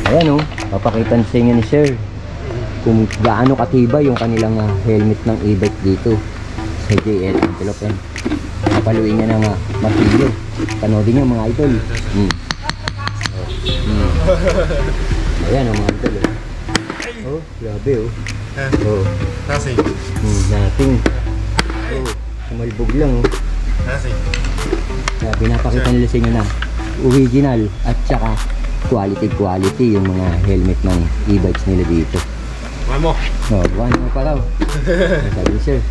Ayan papakita sa inyo ni Sir kung gaano katibay yung kanilang helmet ng e-bike dito sa JL Antelope. Papaluin niya ng martilyo. Panoodin niyo mga idol. Ayan mga idol. Grabe Nothing. Nothing. Sumalbog lang Nothing. Kaya pinapakita nila sa inyo na original at saka quality yung mga helmet ng e-bikes nila dito. One more. One more pa raw. Sabi ni Sir.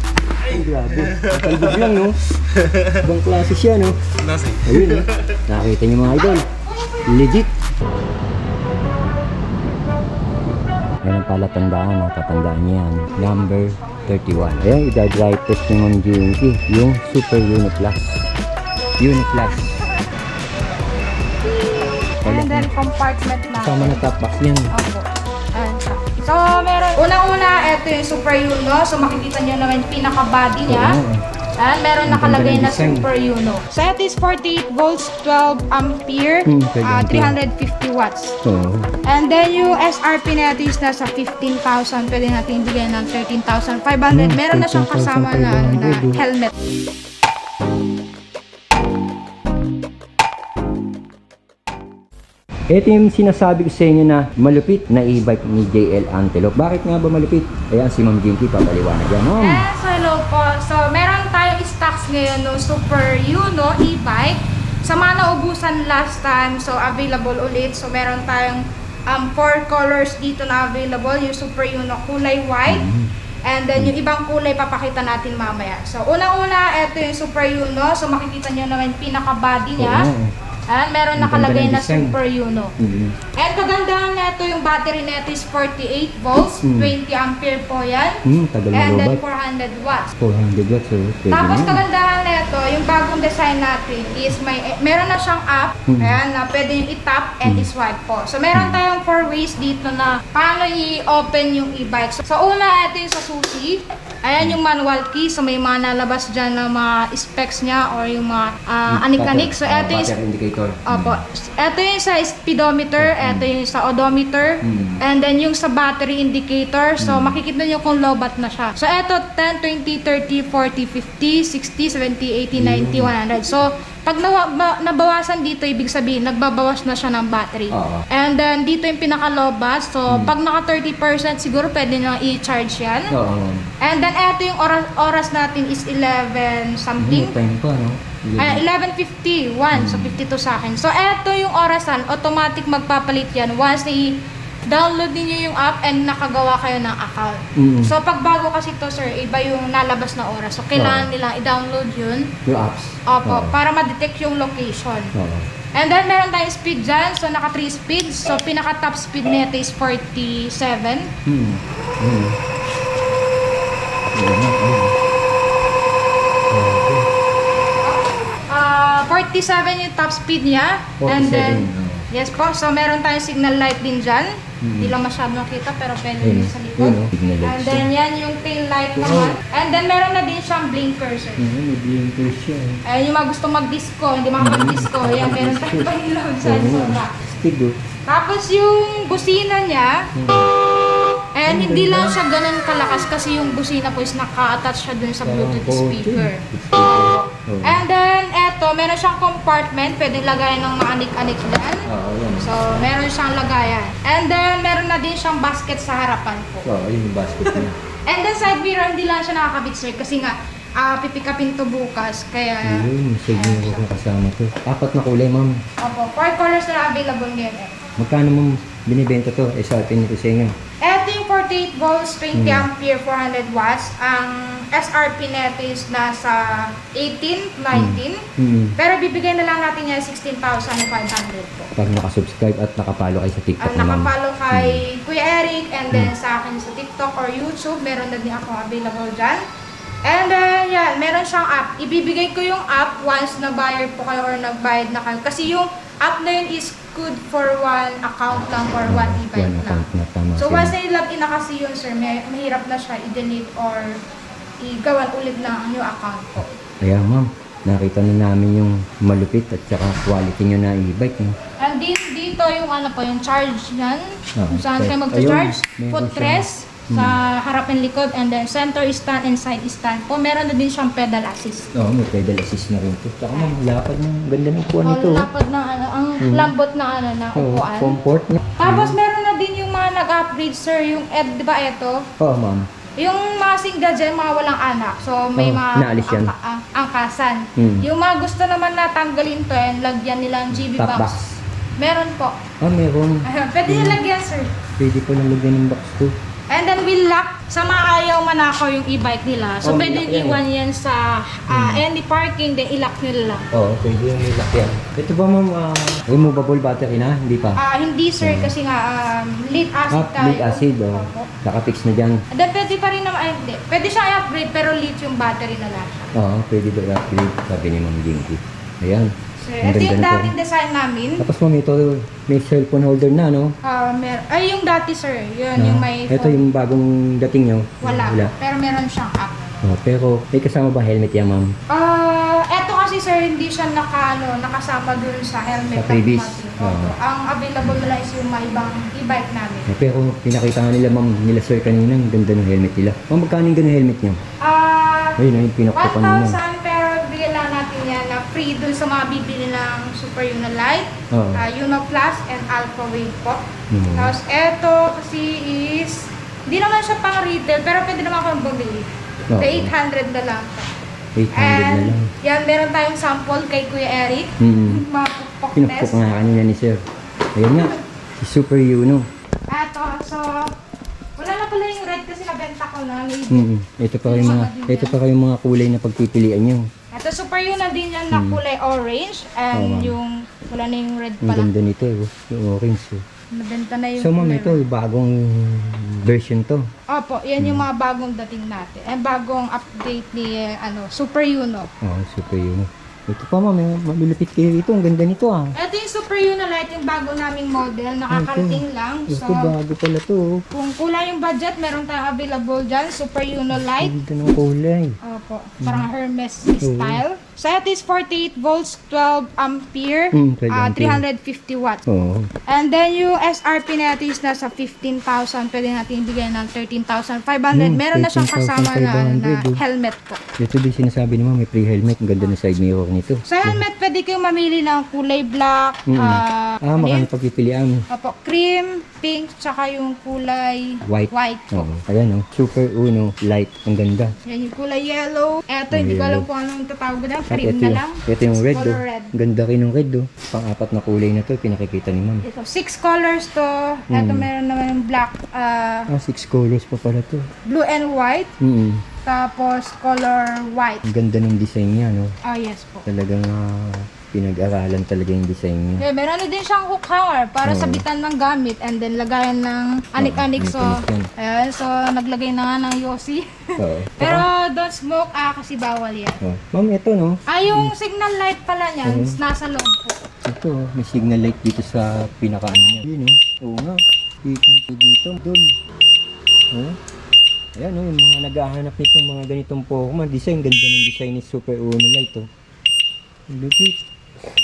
Grabe. Sumalbog lang Ibang klase siya Nothing. Ayun nakita niyo mga idol. Legit. Yan ang palatandaan, tatandaan niya yan. Number 31. Ayan, i-drive test ng Ma'am Jinky, yung Super Uniplus. Uniplus. And then compartment na. Sama na top box yan. Opo. Ayan siya. So, meron, unang-una, ito yung Super Uno. So, makikita nyo naman yung pinaka-body niya. Ayan, meron nakalagay na Super Uno. So, ito is 48 volts, 12 ampere, 350 watts. And then, yung SRP natin is nasa 15,000. Pwede natin bigyan ng 13,500. Meron na siyang kasama na helmet. Ito yung sinasabi ko sa inyo na malupit na e-bike ni JL Antelope. Bakit nga ba malupit? Ayan, si Ma'am Jinky papaliwanag yan. Yes, hello po. So, meron tayong stocks ngayon no Super Uno e-bike. Sa mga naubusan last time, so available ulit. So, meron tayong 4 colors dito na available. Yung Super Uno kulay white. And then, yung ibang kulay papakita natin mamaya. So, unang-una, ito yung Super Uno. So, makikita nyo naman yung pinaka-body niya. Ayan, meron nakalagay na Super Uno. And kagandahan na ito, yung battery nito is 48 volts, 20 ampere po yan. And then 400 watts. 400 watts. Tapos kagandahan na ito, yung bagong design natin is meron na siyang app, ayan, na pwede yung i-tap and i-swipe po. So meron tayong 4 ways dito na paano i-open yung e-bike. So una, ito yung sa susi. Ayan yung manual key. So may mga nalabas dyan na mga specs niya or yung mga anik-anik. So ito yung opo. Ito yung sa speedometer, ito yung sa odometer, and then yung sa battery indicator. So makikita nyo kung low bat na siya. So ito 10, 20, 30, 40, 50, 60, 70, 80, 90, 100. So pag nabawasan dito, ibig sabihin nagbabawas na siya ng battery. And then dito yung pinaka low bat. So pag naka 30% siguro pwede nang i-charge yan. And then ito yung oras natin is 11 something. 11:51. So 52 sa akin. So eto yung orasan, automatic magpapalit yan once i-download niyo yung app and nakagawa kayo ng account. So pag bago kasi to sir, iba yung nalabas na oras. So kailangan nilang i-download yun. Yung apps. Opo, para ma-detect yung location. And then meron tayong speed dyan. So naka 3 speeds. So pinaka top speed nito is 47. 47 yung top speed niya. 47, And then, yes po, so meron tayong signal light din dyan. Hindi lang masyado nakita pero pwede din sa likod. And then yan yung tail light naman. And then meron na din siyang blinker sir. May blinker siya. Ayun yung mga gusto mag-disco, hindi makapag-disco. Yan, meron tayong panilaw dyan. Tapos yung busina niya, and hindi lang siya ganun kalakas kasi yung busina po is naka-attach siya dun sa Bluetooth speaker. And then, eto, meron siyang compartment. Pwede lagayan ng mga anik-anik dyan. So, meron siyang lagayan. And then, meron na din siyang basket sa harapan po. Yun yung basket niya. And then, side mirror, hindi lang siya nakakabit sir. Kasi nga, pipikapin to bukas. Kaya, Yun, signal ko kasama to. 4 na kulay, ma'am. opo, 4 colors na available ngayon. Magkano mong binibenta to? SRP nito sa inyo. Ito yung 48 volts, 20 ampere, 400 watts. Ang SRP neto is nasa 18, 19. Pero bibigyan na lang natin yan 16,500 po. Pag nakasubscribe at nakapalo kayo sa TikTok At nakapalo kay Kuya Eric and then sa akin sa TikTok or YouTube, meron na din ako available dyan. And then, yan, meron siyang app. Ibibigay ko yung app once na buyer po kayo or nagbayad na kayo. Kasi yung app na yun is good for one account lang or one e-bike lang. So, once na i-login na kasi yun, sir, mahirap na siya i-delete or i-gawan ulit na new account po. Kaya ma'am, nakita na namin yung malupit at saka quality nyo na e-bike. No? And dito dito yung ano po, yung charge yan. Ah, Kung saan okay. kayo mag-charge. Ayun, meron Footrest sa harap and likod, and then center stand and side stand po. Meron na din siyang pedal assist. Oo, may pedal assist na rin to. Tsaka ma'am, lapad ng ganda ng upuan nito. Oh, lapad na ano, ang lambot na ano na Oo, upuan. comfort niya. Tapos meron na din yung mga nag-upgrade sir, yung di ba ito? Oo, ma'am. Yung mga single dyan, mga walang anak. So may Oh, mga naalis yan. angkasan. Yung mga gusto naman na tanggalin to, and lagyan nila ng GB Top box. box. Meron po. Ah, meron. Pwede nilagyan sir. Pwede po nang lagyan ng box to. And then we'll lock sa mga ayaw manakaw yung e-bike nila. So Oh, pwede lock yan iwan yan sa any parking, then ilock nila lang. Oo, pwede yung may lock yan. Ito ba ma'am, removable battery na? Hindi pa? Hindi sir, kasi nga lead acid tayo. lead acid. Oh. Opo. Nakafix na dyan. Then pwede pa rin naman, hindi. Pwede siya i-upgrade pero lithium battery na lang. Oo, pwede daw upgrade. Sabi ni Ma'am Jinky. Ayan. So, Ang ito yung ganda nito. dating design namin. Tapos ma'am, ito may cellphone holder na, no? Ay, yung dati sir, yun, yung may Ito phone. yung bagong dating nyo. Wala. Pero meron siyang app. Oh, pero may kasama ba helmet yan, ma'am? Eto kasi sir, hindi siya nakasama dun sa helmet. Sa previous. na Opo. Ang available nila is yung mga ibang e-bike namin. Pero pinakita nga nila, ma'am, nila sir kanina, ang ganda ng helmet nila. Ma'am, magkano yung ganun helmet nyo? Ayun, yung pinakita kanina. 1,000 pero bigyan lang natin yan na free dun sa mga bibili ng Super Uno Lite, Oo. Uno Plus, and Alpha Wave po. Mhm. Tapos eto kasi is, hindi naman siya pang retail, pero pwede naman akong bumili. Oo. 800 na lang po. 800 na And lang. yan, meron tayong sample kay Kuya Eric. Mga pukpok Pinukpok test. nga kanina ni sir. Ayun nga, si Super Uno. Eto, so, wala na pala yung red kasi nabenta ko na. Ito pa kayong mga kulay na pagpipilian nyo. Ito, Super Uno din yan na kulay orange. Oo, And ma'am. yung, wala na yung red Ang pala. ganda nito, yung orange. Nabenta na yung So ma'am, kulay ito, red. bagong version to. Opo, yan yung mga bagong dating natin. And bagong update ni Super Uno. Oh, Super Uno. Ito pa ma'am, malulupit kayo ito. Ang ganda nito ah. Ito yung Super Uno Lite, yung bago naming model. Nakakarating lang. Ito, So, bago pala to. Oh. kung kulang yung budget, meron tayong available dyan. Super Uno Lite. Ang ganda ng kulay. Opo, parang Hermes style. So, ito is 48 volts, 12 ampere, 12 ampere. 350 watts. Oo. And then, yung SRP natin is nasa 15,000. Pwede natin ibigay ng 13,500. Meron na siyang kasama na 13,500. helmet po. Ito din sinasabi ni ma'am, may pre-helmet. Ang ganda ng side mirror nito. Sa helmet, pwede kayong mamili ng kulay black, ano Marami yun? pagpipilian. Opo, cream, pink, tsaka yung kulay White. po. Oo. Ayan oh. Super Uno Light. Ang ganda. Yan yung kulay yellow. Eto, hindi ko alam kung anong tatawag na. At Cream na lang. ito yung red Color oh. red. Ang ganda rin ng red oh. Pang-apat na kulay na to, pinakikita ni ma'am. Ito, 6 colors to. Ito, meron naman yung black, 6 colors pa pala to. blue and white. Tapos, color white. Ang ganda ng design niya, no? Oh, yes po. Talagang pinag-aralan talaga yung design niya. Okay, meron na din siyang hook hanger para sabitan ng gamit and then lagayan ng anik-anik. So, anik-anik yan. ayan, so naglagay na nga ng Yossi. Oo. Pero don't smoke kasi bawal yan. Oh. Ma'am, ito no? Yung signal light pala niyan, nasa loob po. Ito, may signal light dito sa pinaka-ano niya. Yun oh. Oo nga. Kita dito, dul. Oh. Ayan oh, yung mga naghahanap nitong mga ganitong Pokemon. Design, ganda ng design ni Super Uno Light oh. Lupit.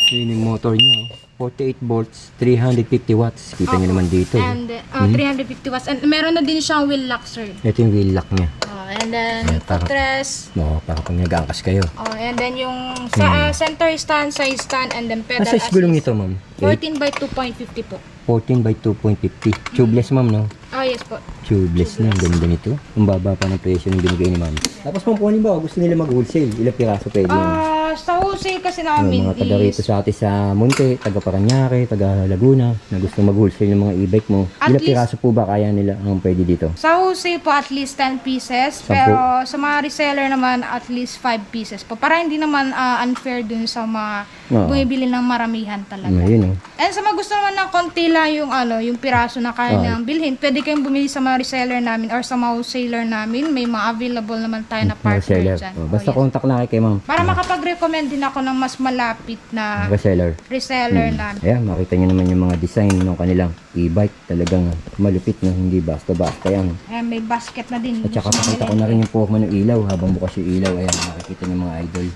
Yun yung motor niya oh. 48 volts, 350 watts. Kita niyo naman dito. And 350 watts. And meron na din siyang wheel lock, sir. Ito yung wheel lock niya. And then, para- footrest. Para pag nag-angkas kayo. And then yung sa center stand, side stand, and then pedal Ano size gulong nito, ma'am? 14 by 2.50 po. 14 by 2.50. Tubeless, ma'am, no? Oh, yes po. Tubeless na. Ang ganda nito. Ang baba pa ng presyo ng binigay ni ma'am. Tapos, ma'am, kung halimbawa gusto nila mag-wholesale, ilang piraso pwede yun? Sa wholesale kasi Yung namin mga taga rito is sa atin sa Monte, taga Paranaque, taga Laguna, na gusto mag-wholesale ng mga e-bike mo. At Ilang least- piraso po ba kaya nila ang pwede dito? sa wholesale po at least 10 pieces. 10. Pero sa mga reseller naman at least 5 pieces po. Para hindi naman unfair dun sa mga Oo. bumibili ng maramihan talaga. Ayun, oh. And sa mga gusto naman ng konti lang yung piraso na kaya Oo. nilang bilhin, pwede kayong bumili sa mga reseller namin or sa mga wholesaler namin. May mga available naman tayo na Mga partner reseller. dyan. Oh, Oh, basta yes. contact lang kay ma'am. Para makapag-recommend din ako ng mas malapit na Reseller. reseller namin. Ayan, makita nyo naman yung mga design ng kanilang e-bike. Talagang malupit na, hindi basta-basta yan. Ayan, may basket na din. At saka pakita ko na rin yung Pokemon ng ilaw habang bukas yung ilaw. Ayan, makikita nyo mga idol.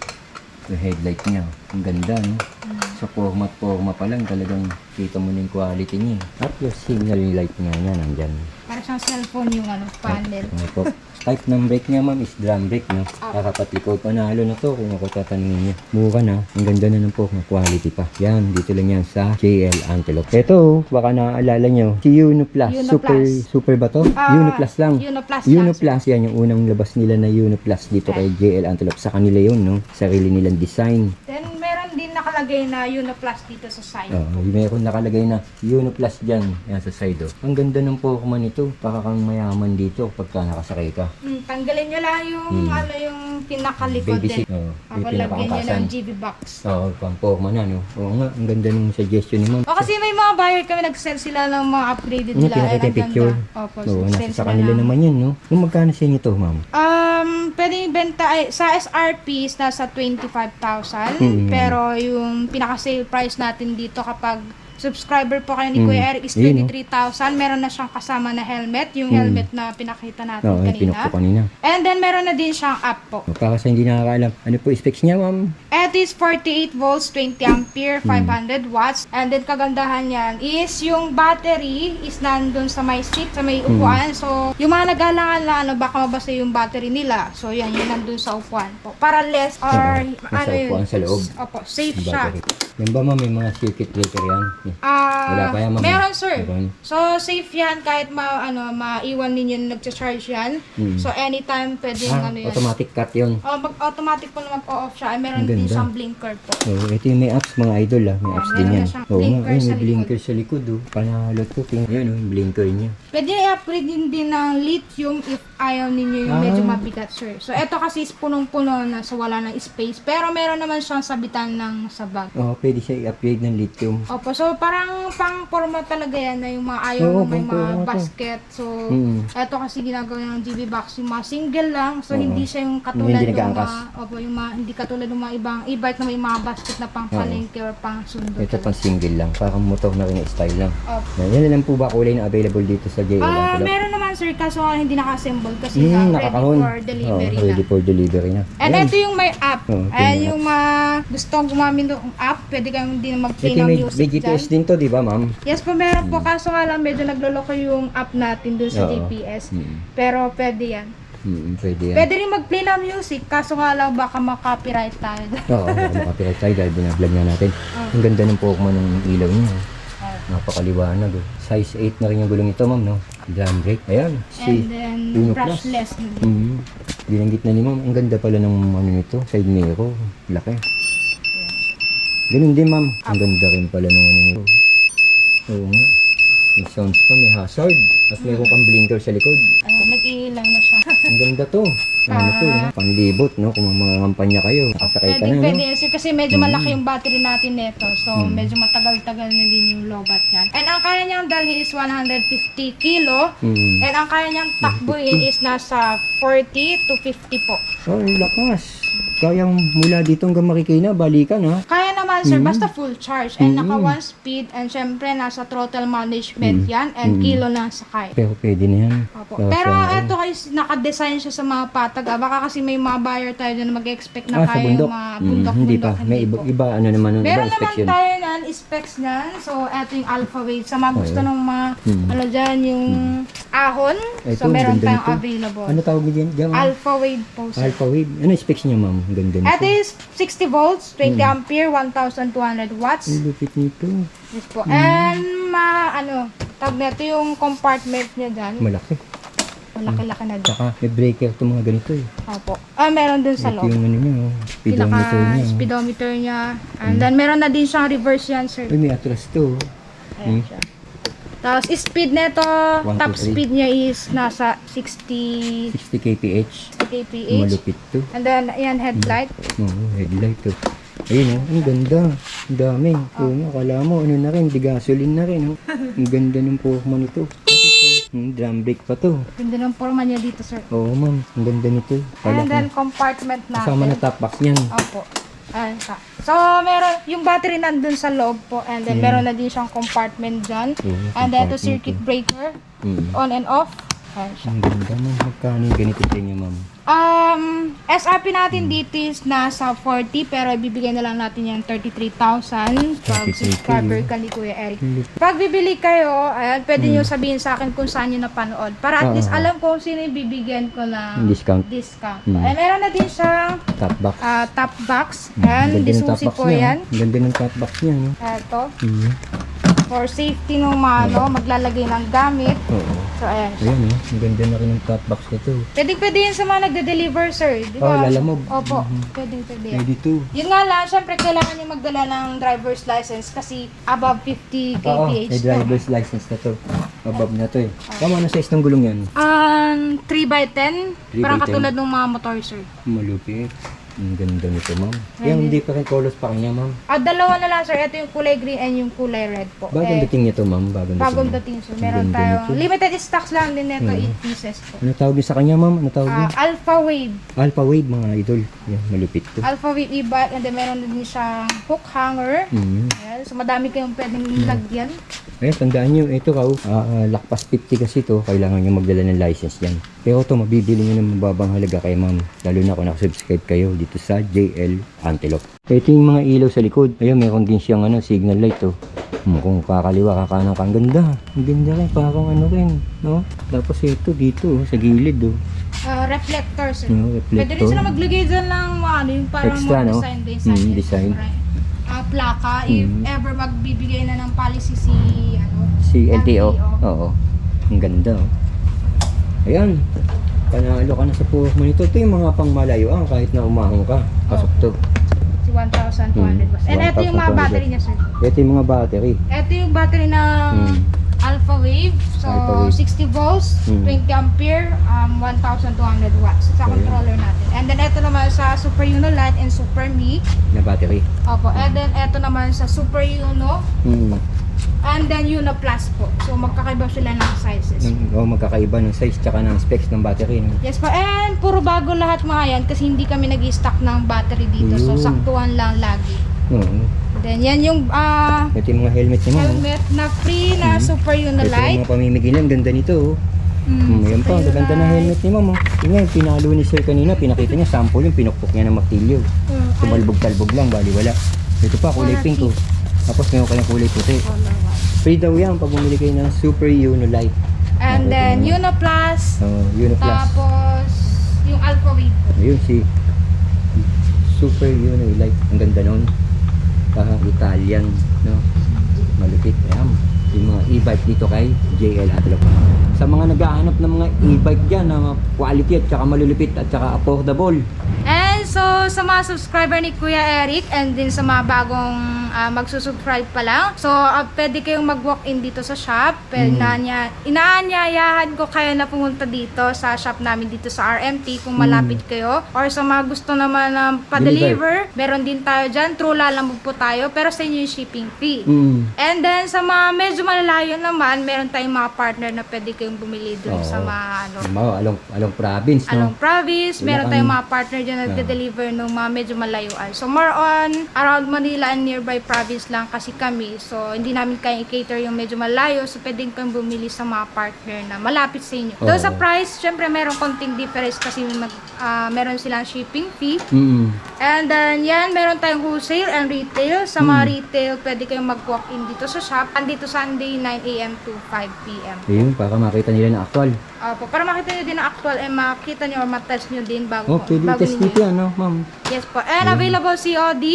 Yung headlight niya. Ang ganda, no? So, sa forma pa lang talagang kita mo na yung quality niya. At yung signal light nga niya nandyan. Para siyang cellphone yung panel. Ano po? Type ng brake niya ma'am is drum brake, no? Kakapatlikod, panalo na to kung ako tatanungin niyo. Mura na, ang ganda na ng pork na quality pa. Yan, dito lang yan sa JL Antelope. Ito, baka naaalala nyo, si Unoplus. Unoplus. Super ba to? Unoplus lang. Unoplus. Unoplus, yan yung unang labas nila na Unoplus dito kay JL Antelope. Sa kanila yun, no? Sarili nilang design. Then, meron din nakalagay na Unoplus dito sa side. Meron nakalagay na Unoplus dyan, yan sa side. Oh. Ang ganda ng Pokemon nito. Baka kang mayaman dito pagka nakasakay ka. Tanggalin nyo lang yung yung pinakalikod Baby din. seat. Oo, Ako yung lagyan nyo pinakangkasan. ng GB box. Oo, pang Pokemon na, no? Oo nga, ang ganda ng suggestion ni ma'am. O kasi may mga buyer kami nag-sell sila ng mga upgraded nila. Pinakita yung picture. Opo, Oo, sell nasa sa sila kanila ng- naman yan, no? Kung magkano sa inyo to, ma'am? Pwedeng benta sa SRP is nasa 25,000. Mm. Pero yung pinaka-sale price natin dito kapag subscriber po kayo ni Kuya Eric is Yun, no? 23,000. Meron na siyang kasama na helmet. Yung helmet na pinakita natin Oo, yung kanina. pinok ko kanina. And then meron na din siyang app po. Para sa hindi nakakaalam, ano po specs niya, ma'am? It is 48 volts, 20 ampere, 500 watts. And then kagandahan yan is yung battery is nandun sa may seat, sa may upuan. So, yung mga nag-alangan na baka mabasa yung battery nila. So, yan, yun nandun sa upuan po. Para less or nasa upuan sa loob. Opo, safe siya. Yan ba, ma'am? May mga circuit breaker yan? Wala pa yan, ma'am? Meron, sir. Meron. So, safe yan kahit maiwan ninyo na nag-charge yan. So, anytime pwedeng yan. Automatic cut yun. Automatic po na mag-off siya. Ay, meron Ang din ganda. siyang blinker po. Oo, ito yung may apps, mga idol, May apps din meron yan. na siyang Oo nga, blinker ayun, sa may blinker sa likod, oh. Panalo to. Yan, yung blinker niya. Pwede i-upgrade din ng lithium if ayaw ninyo yung medyo mabigat, sir. So, ito kasi is punong-puno na so wala ng space. Pero meron naman siyang sabitan ng sabag. Oo, pwede siya i-upgrade ng lithium. Opo, so parang pang-forma talaga yan na yung mga ayaw Oo, may mga pang-forma to. basket. So, ito kasi ginagawa ng GB box yung mga single lang. So, Oo. hindi siya yung katulad Hindi ng nag-aangkas. hindi katulad ng mga ibang e-bike na may mga basket na pang palengke or pang sundo. Ito pang single lang, parang motor na rin yung style lang. Opo. Yan lang po ba kulay na available dito sa JL Antelope? Meron naman, sir, kaso hindi naka-assemble kasi ready Nakakahon. for delivery Ready na. for delivery na. And Yan. ito yung may app. Oo, ito Ayan yung yung mga gustong gumamit ng app, pwede kayong din mag-play Ito ng may music GPS dyan. din to, di ba, ma'am? Yes po, meron po. Kaso nga lang, medyo nagloloko yung app natin dun sa Oo. GPS. Pero pwede yan. Pwede yan. Pwede rin mag-play ng music. Kaso nga lang, baka ma-copyright tayo. Oo, makapirate tayo dahil binablog nga natin. Ang ganda ng Pokemon ng ilaw niya. Napakaliwanag. Size 8 na rin yung gulong ito, ma'am, no? Drum brake. Ayan. And then, Uno Plus. brushless. Binanggit na ni ma'am. Ang ganda pala ng ano nito. Side mirror. Laki. Ganun din, ma'am. Ang ganda rin pala ng ano nito. Oo nga. May sounds pa, may hazard. At mayroon kang blinker sa likod. Nag-iilang na siya. Ang ganda to. Ano to, no? Panlibot, no? Kung mga kampanya kayo, nakasakay ka na, no? Pwede yan, sir, kasi medyo malaki yung battery natin nito. So, medyo matagal-tagal na din yung lobat yan. And ang kaya niyang dalhin is 150 kilo. And ang kaya niyang takbuhin is nasa 40 to 50 po. Oh, ang lakas. Kayang mula dito hanggang Marikina, balikan, ha? Kaya naman, sir, basta full charge. And naka 1 speed. And syempre, nasa throttle management yan. And kilo na sakay. Pero pwede na yan. Opo. Oh, Pero so, ito guys, naka-design siya sa mga patag. Baka kasi may mga buyer tayo na mag-expect na sa kaya bundok. yung mga bundok-bundok. Hindi pa. May po. iba, ano naman, iba Meron naman inspection. tayo nan, specs niyan. So, eto yung alpha wave. Sa mga gusto ng mga, ano dyan, yung ahon. Ito, So, meron ganda tayong nito. available. Ano tawag niya dyan, ma'am? Alpha wave po. sir. Alpha wave. Ano yung specs niya, ma'am? Ang ganda nito. Ito is 60 volts, 20 ampere, 1,200 watts. Ang lupit nito. Yes po. And, tawag na ito yung compartment niya dyan. Malaki. Malaki-laki na dyan. Saka may breaker itong mga ganito eh. Opo. Meron dun sa Ito loob. yung ano niya, oh. Speedometer niya. Oh. Speedometer niya. And then, meron na din siyang reverse yan, sir. Uy, may atlas to. Ayan siya. Tapos, speed nito, 1, top 2, 3. speed niya is nasa 60 60 kph. kph. Malupit to. And then, ayan, headlight. Oo, headlight to. Ayun, oh. Ang ganda. Ang dami. Oo nga, akala mo, ano na rin, di gasoline na rin. Oh. Ang ganda ng Pokemon ito. Drum brake pa to. Ganda ng forma niya dito, sir. Oo, ma'am. Ang ganda nito. And then, compartment natin. Kasama na top box yan. Opo. Ayan siya. So, meron, yung battery nandun sa loob po. And then, meron na din siyang compartment dyan. And then, ito circuit breaker. On and off. Ayan siya. Ang ganda, ma'am. Magkano yung ganito sa inyo, ma'am? SRP natin dito is nasa 40 pero ibibigay na lang natin yan 33,000 pag 33K. subscriber ka ni Kuya Eric. Pag bibili kayo, ayan, pwede nyo sabihin sa akin kung saan nyo napanood. Para at least alam ko kung sino yung bibigyan ko ng Discount. Meron na din siyang Top box. top box. Ayan, Ganda ng top disusi box po niya. yan. Ganda ng top box niya. No? Ito. Mm. For safety nung maglalagay ng gamit. Oo. So, ayan. Ayan, ang ganda na rin ng top box nito. Pwede yan sa mga nagde-deliver, sir. Di Oh, ba? lalamog. Opo. Pwede yan. Ready to. Yun nga lang, syempre kailangan nyo magdala ng driver's license kasi above 50 Oo, kph may driver's license na to. Above na to eh. Tama, ano size ng gulong yan? 3x10, 3x10. parang katulad ng mga motor, sir. Malupit. Ang ganda nito, ma'am. Yung hindi pa rin colors pa kanya, ma'am. Dalawa na lang, sir. Ito yung kulay green and yung kulay red po. Bagong dating niya to, ma'am. Bagong dating, sir. Meron Ganda tayong nito. limited stocks lang din nito, 8 pieces po. Ano tawag niyo sa kanya, ma'am? Ano tawag niyo? Alpha Wave. Alpha Wave, mga idol. Yan, malupit to. Alpha Wave e-bike and then meron din siyang hook hanger. Mm. Ayan, so madami kayong pwedeng lagyan. Eh, tandaan nyo, ito kaw, lakpas 50 kasi to, kailangan nyo magdala ng license yan. Pero to, mabibili nyo ng mababang halaga kay ma'am, lalo na kung nakasubscribe kayo dito sa JL Antelope. Ito yung mga ilaw sa likod. Ayun, meron din siyang signal light to. Kung kakaliwa, kakanan ka, ang ganda. Ang ganda rin, parang rin, no? Tapos ito, dito, sa gilid, oh. Reflector, sir. No, reflector. Pwede rin sila maglagay dyan ng yung parang Extra, more no? design din. Design. Plaka, if ever magbibigay na ng policy Si LTO. Oo. Ang ganda, oh. Ayan. Panalo ka na sa puwak mo nito. Ito yung mga pangmalayuan kahit na umahong ka. Pasok to. Si 1,200 watts. And ito yung mga 1,200. battery niya, sir. Ito yung mga battery. Ito yung battery ng Alpha Wave. So, Alpha Wave. 60 volts, 20 ampere, 1,200 watts sa controller natin. And then, ito naman sa Super Uno Lite and Super Me. Na battery. Opo. And then, ito naman sa Super Uno. And then, Uno Plus po. So, magkakaiba sila ng sizes. Magkakaiba ng size tsaka ng specs ng battery. No? Yes po. And, puro bago lahat mga yan kasi hindi kami nag-stock ng battery dito. So, Ayun. saktuhan lang lagi. Oo. Then, yan yung Ito yung mga helmet niya, ma'am. helmet na free na Super Uno Ito yung Lite. mga pamimigay ang ganda nito. Ayan pa, ang ganda na helmet ni ma'am. Yun nga, yung pinalo ni sir kanina, pinakita niya sample yung pinukpok niya ng martilyo. Tumalbog-talbog lang, baliwala. Ito pa, kulay pink, oh. Tapos meron kayong kulay puti. Free daw yan pag bumili kayo ng Super Uno Lite. And then, Uno Plus. Uno Plus. Tapos, yung Alpha Wave po. Ayun si Super Uno Lite. Ang ganda nun. Parang Italian, no? Malupit. Ayan. Yung mga e-bike dito kay JL Antelope. Sa mga naghahanap ng mga e-bike dyan na quality at saka malulupit at saka affordable. And so, sa mga subscriber ni Kuya Eric and din sa mga bagong magsusubscribe pa lang. So, pwede kayong mag-walk-in dito sa shop. Inaanyayahan ko kayo na pumunta dito sa shop namin dito sa RMT kung malapit kayo. Or sa mga gusto naman ng pa-deliver, meron din tayo dyan. True lalamog po tayo, pero sa inyo yung shipping fee. And then, sa mga medyo malalayo naman, meron tayong mga partner na pwede kayong bumili dun sa mga Along province, no? Along province, meron tayong mga partner dyan na nagde-deliver ng mga medyo malayuan. So, more on around Manila and nearby province lang kasi kami. So, hindi namin kaya i-cater yung medyo malayo. So, pwedeng kang bumili sa mga partner na malapit sa inyo. Though sa price, syempre meron konting difference kasi meron silang shipping fee. And then, yan, meron tayong wholesale and retail. Sa mga retail, pwede kayong mag-walk-in dito sa shop. Andito Sunday, 9 a.m. to 5 p.m. Ayun, para makita nila na actual. Para makita nyo din ang actual and makita nyo or matest nyo din bago Pwede test ninyo. dito yan, no, ma'am? Yes po. And available COD,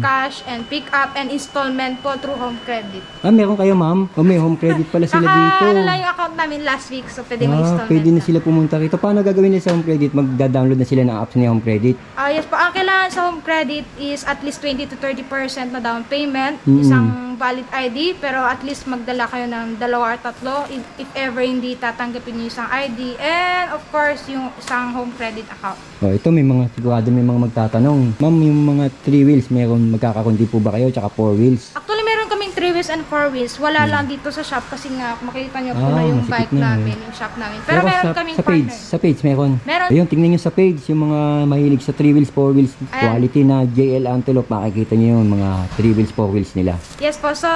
cash, and pick up and installment po through home credit. Meron kayo, ma'am? May home credit pala sila dito. Ano lang yung account namin last week, so pwede mag-installment. Pwede na sila pumunta rito. Paano gagawin nila sa home credit? Magda-download na sila ng apps niya home credit? Yes po. Ang kailangan sa home credit is at least 20 to 30% na down payment, isang valid ID, pero at least magdala kayo ng 2 or 3 if ever hindi tatanggapin nyo isang ID, and of course, yung isang home credit account. Ito may mga sigurado may mga magtatanong. Ma'am, yung mga 3 wheels, meron magkakakundi po ba kayo? Tsaka 4 wheels? Actually, meron kaming 3 wheels and 4 wheels, wala lang dito sa shop kasi nga makikita nyo po na yung masikip bike na, namin, yung shop namin. Pero meron kaming sa page, partner. sa page meron. Meron. Ayun, tingnan nyo sa page, yung mga mahilig sa 3 wheels, 4 wheels, Ayan. quality na JL Antelope, makikita nyo yung mga 3 wheels, 4 wheels nila. Yes po, so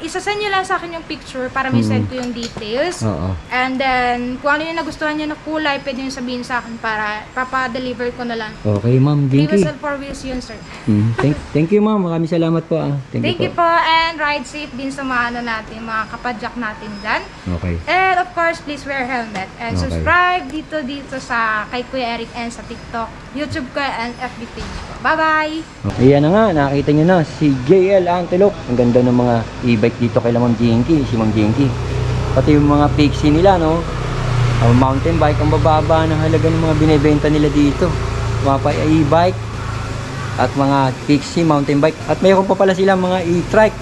isasend nyo lang sa akin yung picture para may send ko yung details. Oo. And then, kung ano yung nagustuhan nyo na kulay, pwede nyo sabihin sa akin para papadeliver ko na lang. Okay, ma'am, 3 thank wheels you. and 4 wheels yun, sir. Thank you, ma'am. Maraming salamat po. Thank you po, and ride safe din sa mga ano natin, mga kapadyak natin dyan. Okay. And of course, please wear helmet. And Okay. subscribe dito sa kay Kuya Eric and sa TikTok, YouTube ko, and FB page ko. Bye-bye! Ayan na nga, nakita nyo na si JL Antelope. Ang ganda ng mga e-bike dito kay Ma'am Jinky, si Ma'am Jinky. Pati yung mga Pixie nila, no? Mountain bike, ang bababa ng halaga ng mga binebenta nila dito. Mga pa e-bike at mga Pixie mountain bike. At mayroon pa pala sila mga e-trike.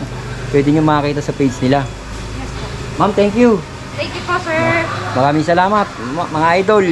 Pwede nyo makakita sa page nila. Yes po. Ma'am, thank you. Thank you po, sir! Maraming salamat, mga idol.